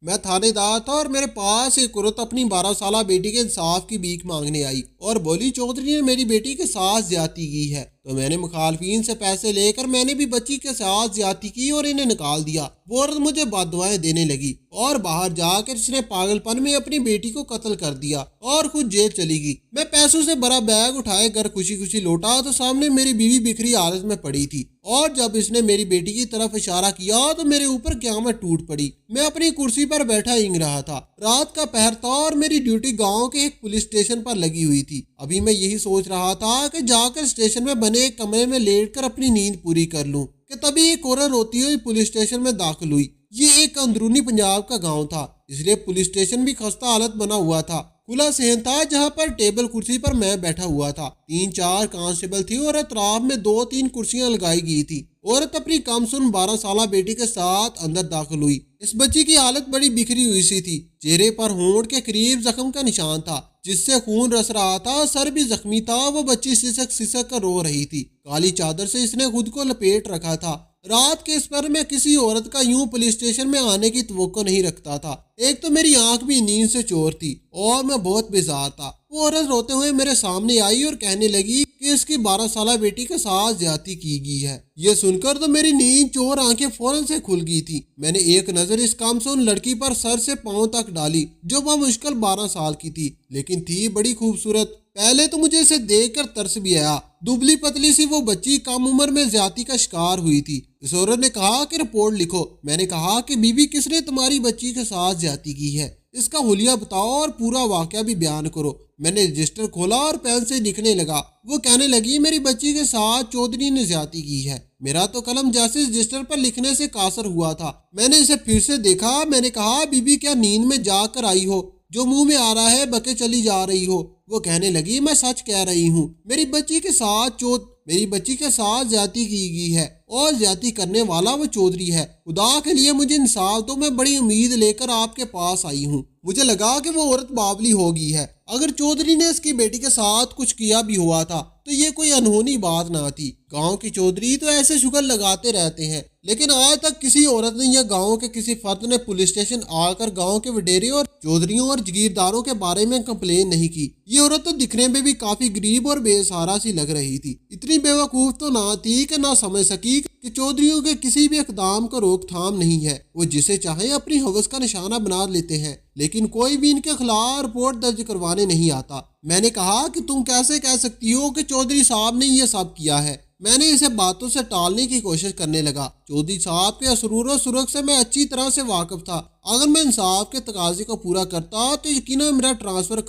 میں تھانے دار تھا اور میرے پاس ایک عورت اپنی 12 سالہ بیٹی کے انصاف کی بھیک مانگنے آئی اور بولی چودھری نے میری بیٹی کے ساتھ زیادتی کی ہے۔ تو میں نے مخالفین سے پیسے لے کر میں نے بھی بچی کے ساتھ زیادتی کی اور انہیں نکال دیا۔ وہ عورت مجھے بد دعائیں دینے لگی اور باہر جا کر اس نے پاگل پن میں اپنی بیٹی کو قتل کر دیا اور خود جیل چلی گئی۔ میں پیسوں سے بڑا بیگ اٹھائے گھر خوشی خوشی لوٹا تو سامنے میری بیوی بکھری حالت میں پڑی تھی اور جب اس نے میری بیٹی کی طرف اشارہ کیا تو میرے اوپر قیامت ٹوٹ پڑی۔ میں اپنی کرسی پر بیٹھا اینگ رہا تھا۔ رات کا پہر تھا اور میری ڈیوٹی گاؤں کے ایک پولیس اسٹیشن پر لگی ہوئی تھی۔ ابھی میں یہی سوچ رہا تھا کہ جا کر اسٹیشن میں بنے ایک کمرے میں لیٹ کر اپنی نیند پوری کر لوں کہ تبھی ایک عورت روتی ہوئی پولیس اسٹیشن میں داخل ہوئی۔ یہ ایک اندرونی پنجاب کا گاؤں تھا، اس لیے پولیس اسٹیشن بھی خستہ حالت بنا ہوا تھا۔ کھلا صحن تھا جہاں پر ٹیبل کرسی پر میں بیٹھا ہوا تھا۔ 3-4 کانسٹیبل تھی اور اطراف میں 2-3 کرسیاں لگائی گئی تھی۔ عورت اپنی کم سن 12 سالہ بیٹی کے ساتھ اندر داخل ہوئی۔ اس بچی کی حالت بڑی بکھری ہوئی سی تھی۔ چہرے پر ہونٹ کے قریب زخم کا نشان تھا جس سے خون رس رہا تھا۔ سر بھی زخمی تھا۔ وہ بچی سسک سسک کر رو رہی تھی۔ کالی چادر سے اس نے خود کو لپیٹ رکھا تھا۔ رات کے اس پر میں کسی عورت کا یوں پولیس اسٹیشن میں آنے کی توقع نہیں رکھتا تھا۔ ایک تو میری آنکھ بھی نیند سے چور تھی اور میں بہت بیزار تھا۔ وہ عورت روتے ہوئے میرے سامنے آئی اور کہنے لگی کہ اس کی 12 سالہ بیٹی کے ساتھ زیادتی کی گئی ہے۔ یہ سن کر تو میری نیند چور آنکھیں فوراً سے کھل گئی تھی۔ میں نے ایک نظر اس کم سن لڑکی پر سر سے پاؤں تک ڈالی جو بمشکل 12 سال کی تھی، لیکن تھی بڑی خوبصورت۔ پہلے تو مجھے اسے دیکھ کر ترس بھی آیا۔ دبلی پتلی سی وہ بچی کم عمر میں زیادتی کا شکار ہوئی تھی۔ اس عورت نے کہا کہ رپورٹ لکھو۔ میں نے کہا کہ بی بی کس نے تمہاری بچی کے ساتھ زیادتی کی ہے؟ اس کا حلیہ بتاؤ اور پورا واقعہ بھی بیان کرو۔ میں نے رجسٹر کھولا اور پین سے لکھنے لگا۔ وہ کہنے لگی میری بچی کے ساتھ چودھری نے زیادتی کی ہے۔ میرا تو قلم جیسے رجسٹر پر لکھنے سے قاصر ہوا تھا۔ میں نے اسے پھر سے دیکھا۔ میں نے کہا بی بی کیا نیند میں جاگ کر آئی ہو؟ جو منہ میں آ رہا ہے بکے چلی جا رہی ہو۔ وہ کہنے لگی میں سچ کہہ رہی ہوں، میری بچی کے ساتھ زیادتی کی گئی ہے اور زیادتی کرنے والا وہ چودھری ہے۔ خدا کے لیے مجھے انصاف دو، میں بڑی امید لے کر آپ کے پاس آئی ہوں۔ مجھے لگا کہ وہ عورت بابلی ہو گئی ہے۔ اگر چودھری نے اس کی بیٹی کے ساتھ کچھ کیا بھی ہوا تھا تو یہ کوئی انہونی بات نہ تھی۔ گاؤں کی چودھری تو ایسے شکر لگاتے رہتے ہیں، لیکن آج تک کسی عورت نے یا گاؤں کے کسی فرد نے پولیس اسٹیشن آ کر گاؤں کے وڈیرے اور چودھریوں اور جگیرداروں کے بارے میں کمپلین نہیں کی۔ یہ عورت تو دکھنے میں بھی کافی غریب اور بے سہارا سی لگ رہی تھی۔ اتنی بے وقوف تو نہ تھی کہ نہ سمجھ سکی کہ چودھریوں کے کسی بھی اقدام کو روک تھام نہیں ہے۔ وہ جسے چاہیں اپنی ہوس کا نشانہ بنا لیتے ہیں، لیکن کوئی بھی ان کے خلاف رپورٹ درج کروانے نہیں آتا۔ میں نے کہا کہ تم کیسے کہہ سکتی ہو کہ چودھری صاحب نے یہ سب کیا ہے؟ میں نے اسے باتوں سے ٹالنے کی کوشش کرنے لگا۔ چودھری صاحب کے اسرور و سرخ سے میں اچھی طرح سے واقف تھا۔ اگر میں انصاف کے تقاضے کو پورا کرتا تو یقیناً میرا ٹرانسفر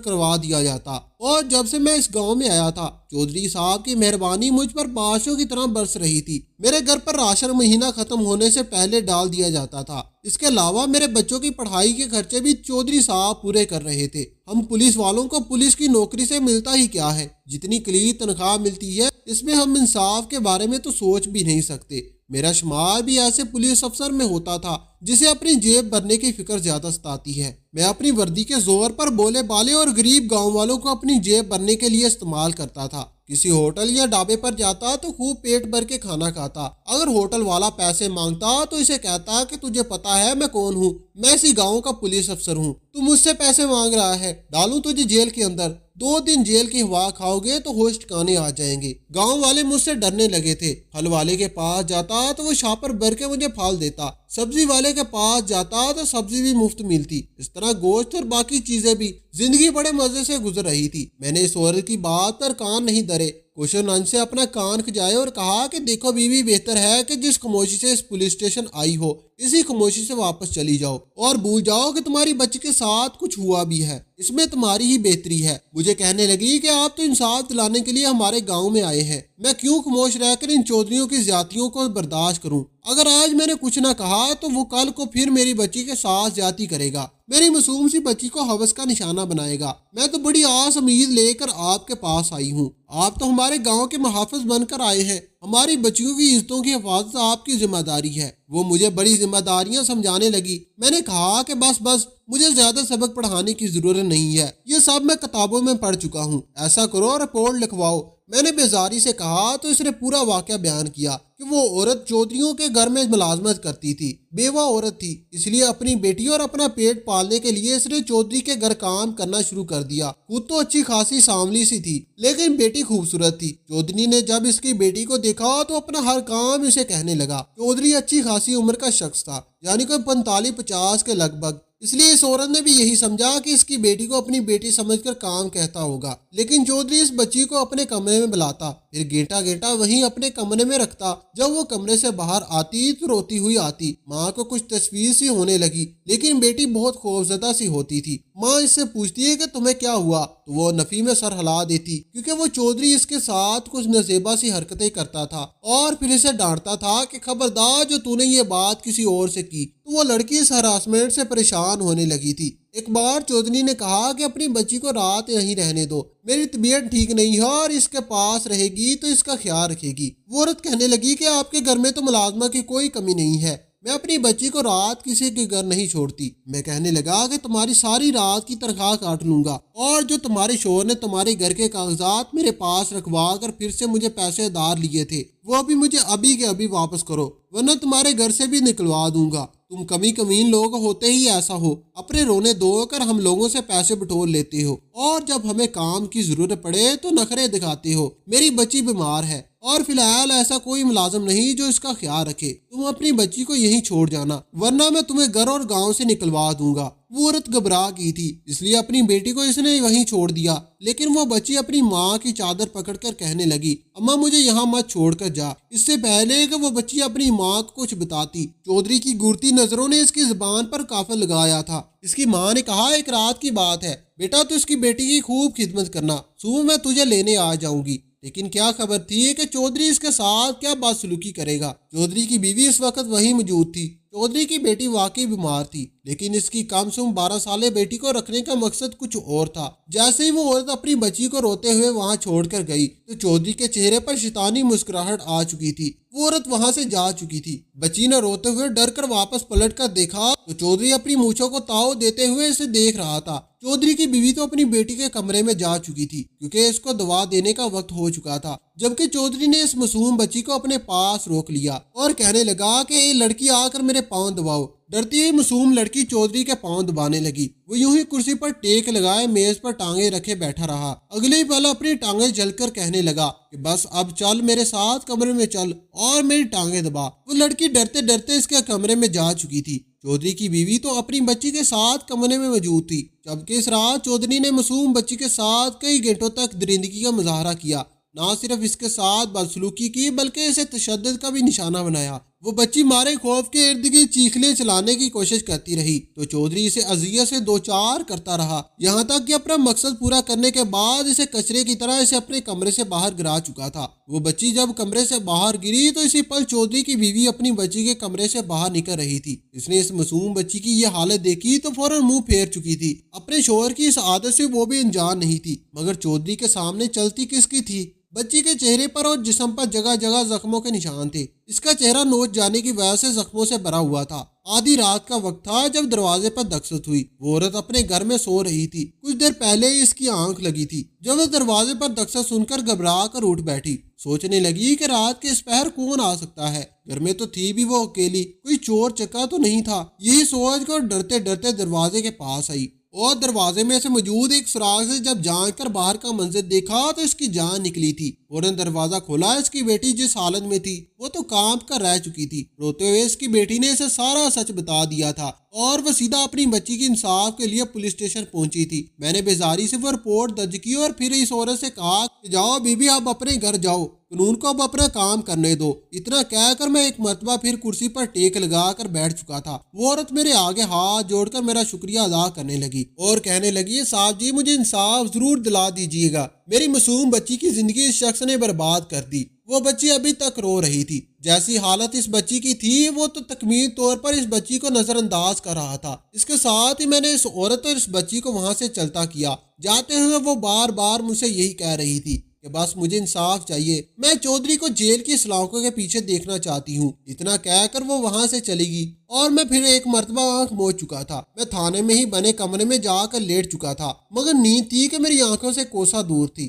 کروا دیا جاتا اور جب سے میں اس گاؤں میں آیا تھا چودھری صاحب کی مہربانی مجھ پر بارشوں کی طرح برس رہی تھی۔ میرے گھر پر راشن مہینہ ختم ہونے سے پہلے ڈال دیا جاتا تھا۔ اس کے علاوہ میرے بچوں کی پڑھائی کے خرچے بھی چودھری صاحب پورے کر رہے تھے۔ ہم پولیس والوں کو پولیس کی نوکری سے ملتا ہی کیا ہے؟ جتنی کلیدی تنخواہ ملتی ہے اس میں ہم انصاف کے بارے میں تو سوچ بھی نہیں سکتے۔ میرا شمار بھی ایسے پولیس افسر میں ہوتا تھا جسے اپنی جیب بھرنے کی فکر زیادہ ستاتی ہے۔ میں اپنی وردی کے زور پر بولے بالے اور غریب گاؤں والوں کو اپنی جیب بھرنے کے لیے استعمال کرتا تھا۔ کسی ہوٹل یا ڈھابے پر جاتا تو خوب پیٹ بھر کے کھانا کھاتا۔ اگر ہوٹل والا پیسے مانگتا تو اسے کہتا کہ تجھے پتا ہے میں کون ہوں؟ میں اسی گاؤں کا پولیس افسر ہوں۔ تو مجھ سے پیسے مانگ رہا ہے، ڈالوں تجھے جیل کے اندر۔ 2 دن جیل کی ہوا کھاؤ گے تو ہوش ٹھکانے آ جائیں گے۔ گاؤں والے مجھ سے ڈرنے لگے تھے۔ پھل والے کے پاس جاتا تو وہ شاپر بھر کے مجھے پھل دیتا۔ سبزی والے کے پاس جاتا تو سبزی بھی مفت ملتی، اس طرح گوشت اور باقی چیزیں بھی۔ زندگی بڑے مزے سے گزر رہی تھی۔ میں نے اس عورت کی بات پر کان نہیں دھرے۔ کوشن سے اپنا کان کھجائے اور کہا کہ دیکھو بیوی، بہتر ہے کہ جس خاموشی سے اس پولیس اسٹیشن آئی ہو اسی خاموشی سے واپس چلی جاؤ اور بھول جاؤ کہ تمہاری بچی کے ساتھ کچھ ہوا بھی ہے۔ اس میں تمہاری ہی بہتری ہے۔ مجھے کہنے لگی کہ آپ تو انصاف دلانے کے لیے ہمارے گاؤں میں آئے ہیں، میں کیوں خاموش رہ کر ان چودھریوں کی زیادتیوں کو برداشت کروں؟ اگر آج میں نے کچھ نہ کہا تو وہ کل کو پھر میری بچی کے ساتھ زیادتی کرے گا، میری معصوم سی بچی کو ہوس کا نشانہ بنائے گا۔ میں تو بڑی آس امید لے کر آپ کے پاس آئی ہوں۔ آپ تو ہمارے گاؤں کے محافظ بن کر آئے ہیں۔ ہماری بچیوں کی عزتوں کی حفاظت آپ کی ذمہ داری ہے۔ وہ مجھے بڑی ذمہ داریاں سمجھانے لگی۔ میں نے کہا کہ بس مجھے زیادہ سبق پڑھانے کی ضرورت نہیں ہے، یہ سب میں کتابوں میں پڑھ چکا ہوں۔ ایسا کرو رپورٹ لکھواؤ۔ میں نے بیزاری سے کہا تو اس نے پورا واقعہ بیان کیا کہ وہ عورت چودھریوں کے گھر میں ملازمت کرتی تھی، بیوہ عورت تھی، اس لیے اپنی بیٹی اور اپنا پیٹ پالنے کے لیے اس نے چودھری کے گھر کام کرنا شروع کر دیا۔ خود تو اچھی خاصی سانولی سی تھی لیکن بیٹی خوبصورت تھی۔ چودھری نے جب اس کی بیٹی کو دیکھا تو اپنا ہر کام اسے کہنے لگا۔ چودھری اچھی خاصی عمر کا شخص تھا، یعنی کوئی 45-50 کے لگ بھگ، اس لیے اس عورت نے بھی یہی سمجھا کہ اس کی بیٹی کو اپنی بیٹی سمجھ کر کام کہتا ہوگا۔ لیکن چودھری اس بچی کو اپنے کمرے میں بلاتا، پھر گھنٹا گھنٹا وہیں اپنے کمرے میں رکھتا۔ جب وہ کمرے سے باہر آتی تو روتی ہوئی آتی۔ ماں کو کچھ تشویش سی ہونے لگی، لیکن بیٹی بہت خوفزدہ سی ہوتی تھی۔ ماں اس سے پوچھتی ہے کہ تمہیں کیا ہوا، تو وہ نفی میں سر ہلا دیتی، کیونکہ وہ چودھری اس کے ساتھ کچھ نازیبا سی حرکتیں کرتا تھا اور پھر اسے ڈانٹتا تھا کہ خبردار جو تو نے یہ بات کسی اور سے کی۔ تو وہ لڑکی اس ہراسمنٹ سے پریشان ہونے لگی تھی۔ ایک بار چودھری نے کہا کہ اپنی بچی کو رات یہیں رہنے دو، میری طبیعت ٹھیک نہیں ہے اور اس کے پاس رہے گی تو اس کا خیال رکھے گی۔ وہ عورت کہنے لگی کہ آپ کے گھر میں تو ملازمہ کی کوئی کمی نہیں ہے، میں اپنی بچی کو رات کسی کے گھر نہیں چھوڑتی۔ میں کہنے لگا کہ تمہاری ساری رات کی تنخواہ کاٹ لوں گا، اور جو تمہارے شوہر نے تمہارے گھر کے کاغذات میرے پاس رکھوا کر پھر سے مجھے پیسے دار لیے تھے وہ بھی مجھے ابھی کے ابھی واپس کرو، ورنہ تمہارے گھر سے بھی نکلوا دوں گا۔ تم کمی کمین لوگ ہوتے ہی ایسا ہو، اپنے رونے دھو کر ہم لوگوں سے پیسے بٹور لیتے ہو، اور جب ہمیں کام کی ضرورت پڑے تو نخرے دکھاتے ہو۔ میری بچی بیمار ہے اور فی الحال ایسا کوئی ملازم نہیں جو اس کا خیال رکھے، تم اپنی بچی کو یہیں چھوڑ جانا، ورنہ میں تمہیں گھر اور گاؤں سے نکلوا دوں گا۔ وہ عورت گھبرا گئی تھی، اس لیے اپنی بیٹی کو اس نے وہیں چھوڑ دیا، لیکن وہ بچی اپنی ماں کی چادر پکڑ کر کہنے لگی، اماں مجھے یہاں مت چھوڑ کر جا۔ اس سے پہلے کہ وہ بچی اپنی ماں کو کچھ بتاتی، چودھری کی گھورتی نظروں نے اس کی زبان پر قافل لگایا تھا۔ اس کی ماں نے کہا، ایک رات کی بات ہے بیٹا، تو اس کی بیٹی کی خوب خدمت کرنا، صبح میں تجھے لینے آ جاؤں گی۔ لیکن کیا خبر تھی کہ چودھری اس کے ساتھ کیا بدسلوکی کرے گا۔ چودھری کی بیوی اس وقت وہیں موجود تھی۔ چودھری کی بیٹی واقعی بیمار تھی، لیکن اس کی کم سم 12 سالے بیٹی کو رکھنے کا مقصد کچھ اور تھا۔ جیسے ہی وہ عورت اپنی بچی کو روتے ہوئے وہاں چھوڑ کر گئی تو چودھری کے چہرے پر شیطانی مسکراہٹ آ چکی تھی۔ وہ عورت وہاں سے جا چکی تھی۔ بچی نے روتے ہوئے ڈر کر واپس پلٹ کر دیکھا تو چودھری اپنی مونچھوں کو تاؤ دیتے ہوئے اسے دیکھ رہا تھا۔ چودھری کی بیوی تو اپنی بیٹی کے کمرے میں جا چکی تھی، کیونکہ اس کو دوا دینے کا وقت ہو چکا تھا، جبکہ چودھری نے اس معصوم بچی کو اپنے پاس روک لیا اور کہنے لگا کہ اے لڑکی آ کر میرے پاؤں دباؤ۔ ڈرتی ہوئی معصوم لڑکی چودھری کے پاؤں دبانے لگی۔ وہ یوں ہی کرسی پر ٹیک لگائے میز پر ٹانگیں رکھے بیٹھا رہا۔ اگلے پل اپنی ٹانگیں جل کر کہنے لگا کہ بس اب چل میرے ساتھ کمرے میں چل اور میری ٹانگیں دبا۔ وہ لڑکی ڈرتے ڈرتے اس کے کمرے میں جا چکی تھی۔ چودھری کی بیوی تو اپنی بچی کے ساتھ کمرے میں موجود تھی، جبکہ اس رات چودھری نے معصوم بچی کے ساتھ کئی گھنٹوں تک درندگی کا مظاہرہ کیا۔ نہ صرف اس کے ساتھ بدسلوکی کی بلکہ اسے تشدد کا بھی نشانہ بنایا۔ وہ بچی مارے خوف کے ارد گرد چیخلے چلانے کی کوشش کرتی رہی تو چودھری اسے اذیت سے دوچار کرتا رہا، یہاں تک کہ اپنا مقصد پورا کرنے کے بعد اسے کچرے کی طرح اسے اپنے کمرے سے باہر گرا چکا تھا۔ وہ بچی جب کمرے سے باہر گری تو اسی پل چودھری کی بیوی اپنی بچی کے کمرے سے باہر نکل رہی تھی۔ اس نے اس معصوم بچی کی یہ حالت دیکھی تو فوراً منہ پھیر چکی تھی۔ اپنے شوہر کی اس عادت سے وہ بھی انجان نہیں تھی، مگر چودھری کے سامنے چلتی کس کی تھی؟ بچی کے چہرے پر اور جسم پر جگہ جگہ زخموں کے نشان تھے۔ اس کا چہرہ نوچ جانے کی وجہ سے زخموں سے بھرا ہوا تھا۔ آدھی رات کا وقت تھا جب دروازے پر دستک ہوئی۔ وہ عورت اپنے گھر میں سو رہی تھی۔ کچھ دیر پہلے ہی اس کی آنکھ لگی تھی جب وہ دروازے پر دستک سن کر گھبرا کر اٹھ بیٹھی۔ سوچنے لگی کہ رات کے اس پہر کون آ سکتا ہے؟ گھر میں تو تھی بھی وہ اکیلی، کوئی چور چکا تو نہیں تھا۔ یہی سوچ کر ڈرتے ڈرتے دروازے کے پاس آئی اور دروازے میں سے موجود ایک سراغ سے جب جھانک کر باہر کا منظر دیکھا تو اس کی جان نکلی تھی۔ فوراً دروازہ کھولا۔ اس کی بیٹی جس حالت میں تھی وہ تو کانپ کر رہ چکی تھی۔ روتے ہوئے اس کی بیٹی نے اسے سارا سچ بتا دیا تھا اور وہ سیدھا اپنی بچی کی انصاف کے لیے پولیس اسٹیشن پہنچی تھی۔ میں نے بیزاری سے وہ رپورٹ درج کی اور پھر اس عورت سے کہا کہ جاؤ بی بی، اب اپنے گھر جاؤ، قانون کو اب اپنا کام کرنے دو۔ اتنا کہہ کر میں ایک مرتبہ پھر کرسی پر ٹیک لگا کر بیٹھ چکا تھا۔ وہ عورت میرے آگے ہاتھ جوڑ کر میرا شکریہ ادا کرنے لگی اور کہنے لگی، صاحب جی مجھے انصاف ضرور دلا دیجیے گا، میری معصوم بچی کی زندگی اس شخص نے برباد کر دی۔ وہ بچی ابھی تک رو رہی تھی۔ جیسی حالت اس بچی کی تھی وہ تو تکمیل طور پر اس بچی کو نظر انداز کر رہا تھا۔ اس کے ساتھ ہی میں نے اس عورت اور اس بچی کو وہاں سے چلتا کیا۔ جاتے ہوئے وہ بار بار مجھ سے یہی کہہ رہی تھی کہ بس مجھے انصاف چاہیے، میں چودھری کو جیل کی سلاخوں کے پیچھے دیکھنا چاہتی ہوں۔ اتنا کہہ کر وہ وہاں سے چلی گئی اور میں پھر ایک مرتبہ آنکھ موچ چکا تھا۔ میں تھانے میں ہی بنے کمرے میں جا کر لیٹ چکا تھا، مگر نیند تھی کہ میری آنکھوں سے کوسا دور تھی۔